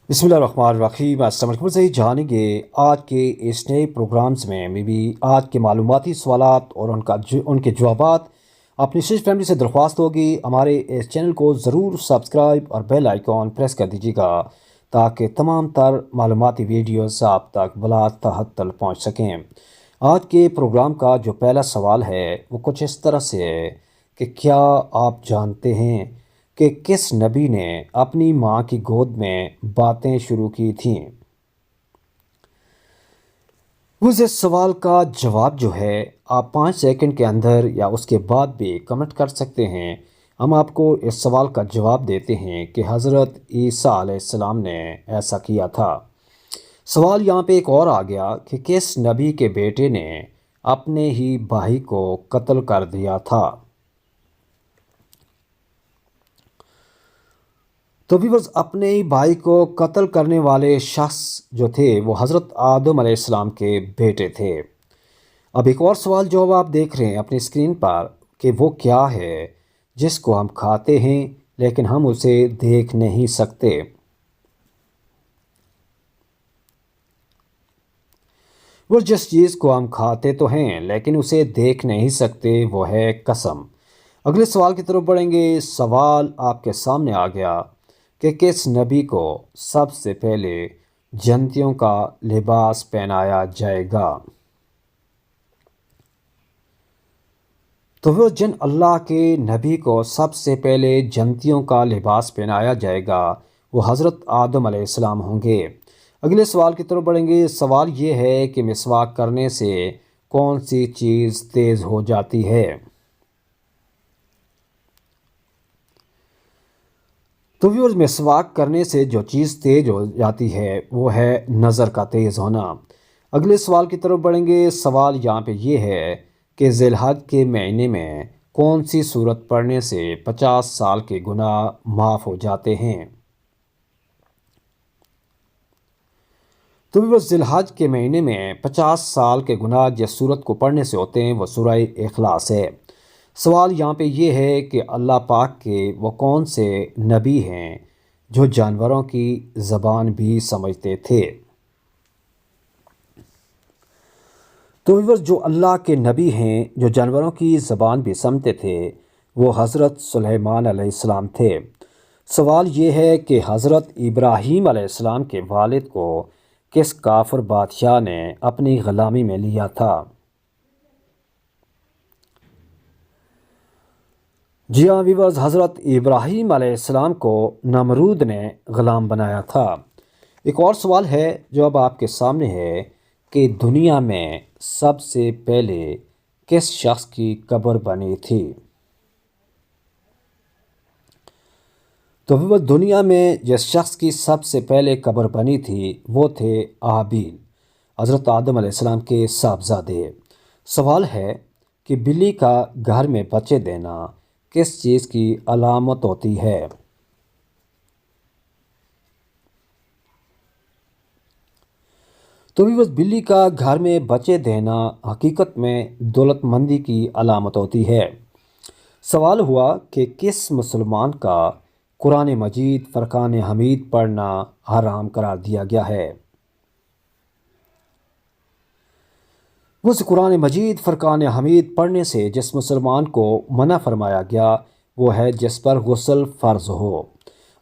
बिस्मिल्लाहिर्रहमानिर्रहीम। अस्सलाम वालेकुम। से जानेंगे आज के इस नए प्रोग्राम्स में भी आज के मालूमाती सवालात और उनके जवाबात। अपनी सिर्फ फैमिली से दरख्वास्त होगी हमारे इस चैनल को ज़रूर सब्सक्राइब और बेल आइकॉन प्रेस कर दीजिएगा ताकि तमाम तर मालूमाती वीडियोस आप तक बला तहत्तल पहुँच सकें। आज के प्रोग्राम का जो पहला सवाल है वो कुछ इस तरह से है कि क्या आप जानते हैं कि किस नबी ने अपनी माँ की गोद में बातें शुरू की थीं। उस इस सवाल का जवाब जो है आप 5 सेकंड के अंदर या उसके बाद भी कमेंट कर सकते हैं। हम आपको इस सवाल का जवाब देते हैं कि हज़रत ईसा अलैहिस्सलाम ने ऐसा किया था। सवाल यहाँ पे एक और आ गया कि किस नबी के बेटे ने अपने ही भाई को कत्ल कर दिया था। तो भी बस अपने ही भाई को कत्ल करने वाले शख्स जो थे वो हज़रत आदम अलैहिस्सलाम के बेटे थे। अब एक और सवाल जो अब आप देख रहे हैं अपनी स्क्रीन पर कि वो क्या है जिसको हम खाते हैं लेकिन हम उसे देख नहीं सकते। वो जिस चीज़ को हम खाते तो हैं लेकिन उसे देख नहीं सकते वो है कसम। अगले सवाल की तरफ बढ़ेंगे। सवाल आपके सामने आ गया कि किस नबी को सबसे पहले जन्नतियों का लिबास पहनाया जाएगा। तो वो जिन अल्लाह के नबी को सबसे पहले जन्नतियों का लिबास पहनाया जाएगा वो हज़रत आदम अलैहिस्सलाम होंगे। अगले सवाल की तरफ बढ़ेंगे। सवाल ये है कि मिसवाक करने से कौन सी चीज़ तेज़ हो जाती है। तो व्यूअर्स, मिसवाक करने से जो चीज़ तेज़ हो जाती है वो है नज़र का तेज़ होना। अगले सवाल की तरफ बढ़ेंगे। सवाल यहाँ पे ये है कि ज़िलहज के महीने में कौन सी सूरत पढ़ने से 50 साल के गुनाह माफ़ हो जाते हैं। तो व्यूअर्स, ज़िलहज के महीने में 50 साल के गुनाह जिस सूरत को पढ़ने से होते हैं वो सूरह इखलास है। सवाल यहाँ पे ये है कि अल्लाह पाक के वो कौन से नबी हैं जो जानवरों की ज़बान भी समझते थे। तो व्यूअर्स, जो अल्लाह के नबी हैं जो जानवरों की ज़बान भी समझते थे वो हज़रत सुलेमान अलैहिस्सलाम थे। सवाल ये है कि हज़रत इब्राहीम अलैहिस्सलाम के वालिद को किस काफिर बादशाह ने अपनी ग़ुलामी में लिया था। जी हाँ व्यूअर्स, हज़रत इब्राहीम अलैहिस्सलाम को नमरूद ने ग़ुलाम बनाया था। एक और सवाल है जो अब आपके सामने है कि दुनिया में सबसे पहले किस शख्स की कब्र बनी थी। तो व्यूअर्स, दुनिया में जिस शख्स की सबसे पहले कब्र बनी थी वो थे आबील, हज़रत आदम अलैहिस्सलाम के साहबजादे। सवाल है कि बिल्ली का घर में बच्चे देना किस चीज़ की अलामत होती है। तो भी बस बिल्ली का घर में बच्चे देना हकीकत में दौलतमंदी की अलामत होती है। सवाल हुआ कि किस मुसलमान का कुरान मजीद फ़ुरक़ान हमीद पढ़ना हराम करार दिया गया है। उस कुरान मजीद फ़ुरक़ान हमीद पढ़ने से जिस मुसलमान को मना फरमाया गया वो है जिस पर गुस्ल फ़र्ज़ हो।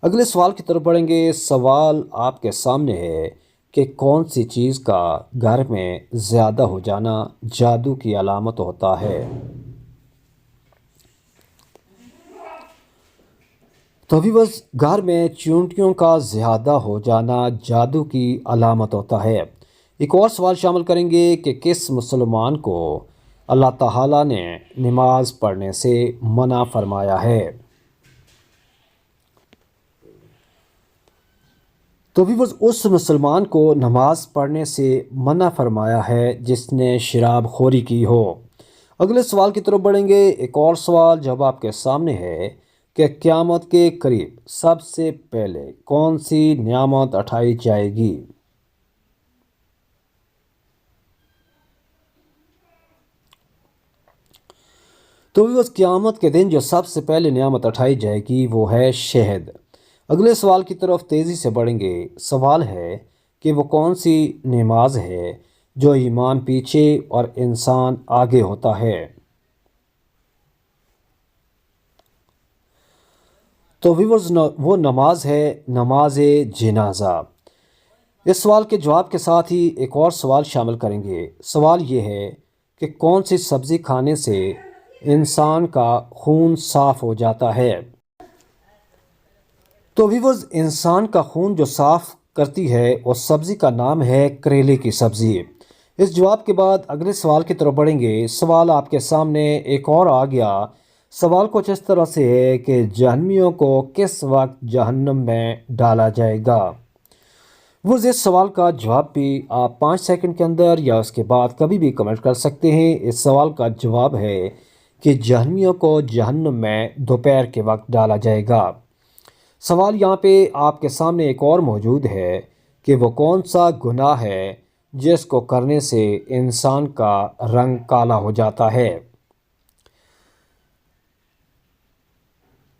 अगले सवाल की तरफ बढ़ेंगे। सवाल आपके सामने है कि कौन सी चीज़ का घर में ज़्यादा हो जाना जादू की अलामत होता है। तो अभी बस घर में चूंटियों का ज़्यादा हो जाना जादू की अलामत होता है। एक और सवाल शामिल करेंगे कि किस मुसलमान को अल्लाह ताला ने नमाज पढ़ने से मना फरमाया है। तो भी बस उस मुसलमान को नमाज पढ़ने से मना फरमाया है जिसने शराब खोरी की हो। अगले सवाल की तरफ बढ़ेंगे। एक और सवाल जब आपके सामने है कि क़यामत के करीब सबसे पहले कौन सी नियामत उठाई जाएगी। तो भी बस क़यामत के दिन जो सबसे पहले नियामत उठाई जाएगी वो है शहद। اگلے سوال کی طرف تیزی سے بڑھیں گے۔ سوال ہے کہ وہ کون سی نماز ہے جو امام پیچھے اور انسان آگے ہوتا ہے؟ تو ویورز وہ نماز ہے نماز جنازہ۔ اس سوال کے جواب کے ساتھ ہی ایک اور سوال شامل کریں گے۔ سوال یہ ہے کہ کون سی سبزی کھانے سے انسان کا خون صاف ہو جاتا ہے؟ تو ویورز انسان کا خون جو صاف کرتی ہے اس سبزی کا نام ہے کریلے کی سبزی۔ اس جواب کے بعد اگلے سوال کی طرف بڑھیں گے۔ سوال آپ کے سامنے ایک اور آ گیا۔ سوال کچھ اس طرح سے ہے کہ جہنمیوں کو کس وقت جہنم میں ڈالا جائے گا؟ وہ اس سوال کا جواب بھی آپ 5 سیکنڈ کے اندر یا اس کے بعد کبھی بھی کمنٹ کر سکتے ہیں۔ اس سوال کا جواب ہے کہ جہنمیوں کو جہنم میں دوپہر کے وقت ڈالا جائے گا۔ سوال یہاں پہ آپ کے سامنے ایک اور موجود ہے کہ وہ کون سا گناہ ہے جس کو کرنے سے انسان کا رنگ کالا ہو جاتا ہے؟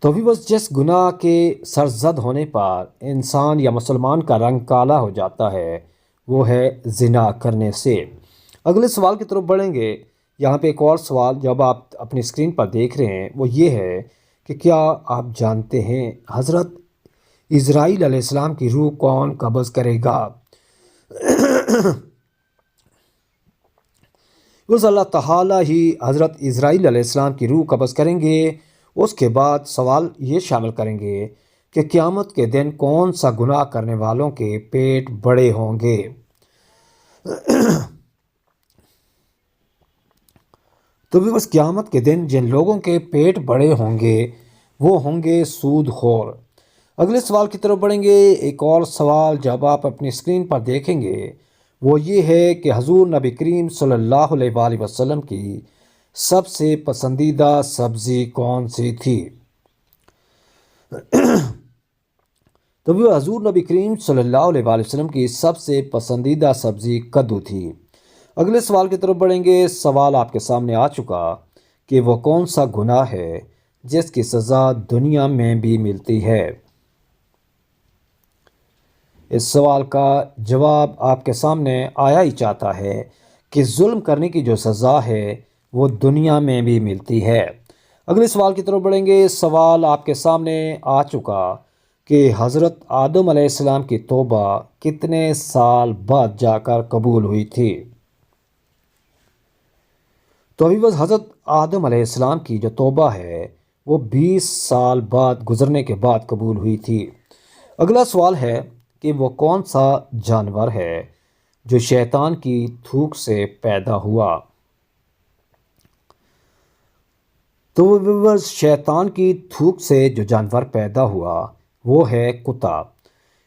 تو بس جس گناہ کے سرزد ہونے پر انسان یا مسلمان کا رنگ کالا ہو جاتا ہے وہ ہے زنا کرنے سے۔ اگلے سوال کی طرف بڑھیں گے۔ یہاں پہ ایک اور سوال جو اب آپ اپنی اسکرین پر دیکھ رہے ہیں وہ یہ ہے کہ کیا آپ جانتے ہیں حضرت اسرائیل علیہ السلام کی روح کون قبض کرے گا؟ اس اللہ تعالیٰ ہی حضرت اسرائیل علیہ السلام کی روح قبض کریں گے۔ اس کے بعد سوال یہ شامل کریں گے کہ قیامت کے دن کون سا گناہ کرنے والوں کے پیٹ بڑے ہوں گے؟ تو بھی بس قیامت کے دن جن لوگوں کے پیٹ بڑے ہوں گے وہ ہوں گے سود خور۔ اگلے سوال کی طرف بڑھیں گے۔ ایک اور سوال جب آپ اپنی اسکرین پر دیکھیں گے وہ یہ ہے کہ حضور نبی کریم صلی اللہ علیہ وآلہ وسلم کی سب سے پسندیدہ سبزی کون سی تھی؟ تو وہ حضور نبی کریم صلی اللہ علیہ وآلہ وسلم کی سب سے پسندیدہ سبزی کدو تھی۔ اگلے سوال کی طرف بڑھیں گے۔ سوال آپ کے سامنے آ چکا کہ وہ کون سا گناہ ہے جس کی سزا دنیا میں بھی ملتی ہے؟ اس سوال کا جواب آپ کے سامنے آیا ہی چاہتا ہے کہ ظلم کرنے کی جو سزا ہے وہ دنیا میں بھی ملتی ہے۔ اگلے سوال کی طرف بڑھیں گے۔ سوال آپ کے سامنے آ چکا کہ حضرت آدم علیہ السلام کی توبہ کتنے سال بعد جا کر قبول ہوئی تھی؟ تو ابھی بس حضرت آدم علیہ السلام کی جو توبہ ہے وہ 20 سال بعد گزرنے کے بعد قبول ہوئی تھی۔ اگلا سوال ہے کہ وہ کون سا جانور ہے جو شیطان کی تھوک سے پیدا ہوا؟ تو وہ شیطان کی تھوک سے جو جانور پیدا ہوا وہ ہے کتا۔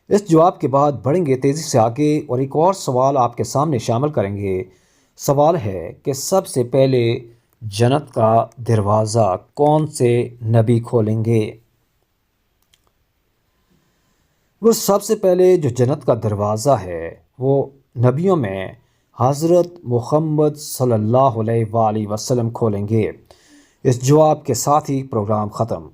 اس جواب کے بعد بڑھیں گے تیزی سے آگے اور ایک اور سوال آپ کے سامنے شامل کریں گے۔ سوال ہے کہ سب سے پہلے جنت کا دروازہ کون سے نبی کھولیں گے؟ وہ سب سے پہلے جو جنت کا دروازہ ہے وہ نبیوں میں حضرت محمد صلی اللہ علیہ وآلہ وسلم کھولیں گے۔ اس جواب کے ساتھ ہی پروگرام ختم۔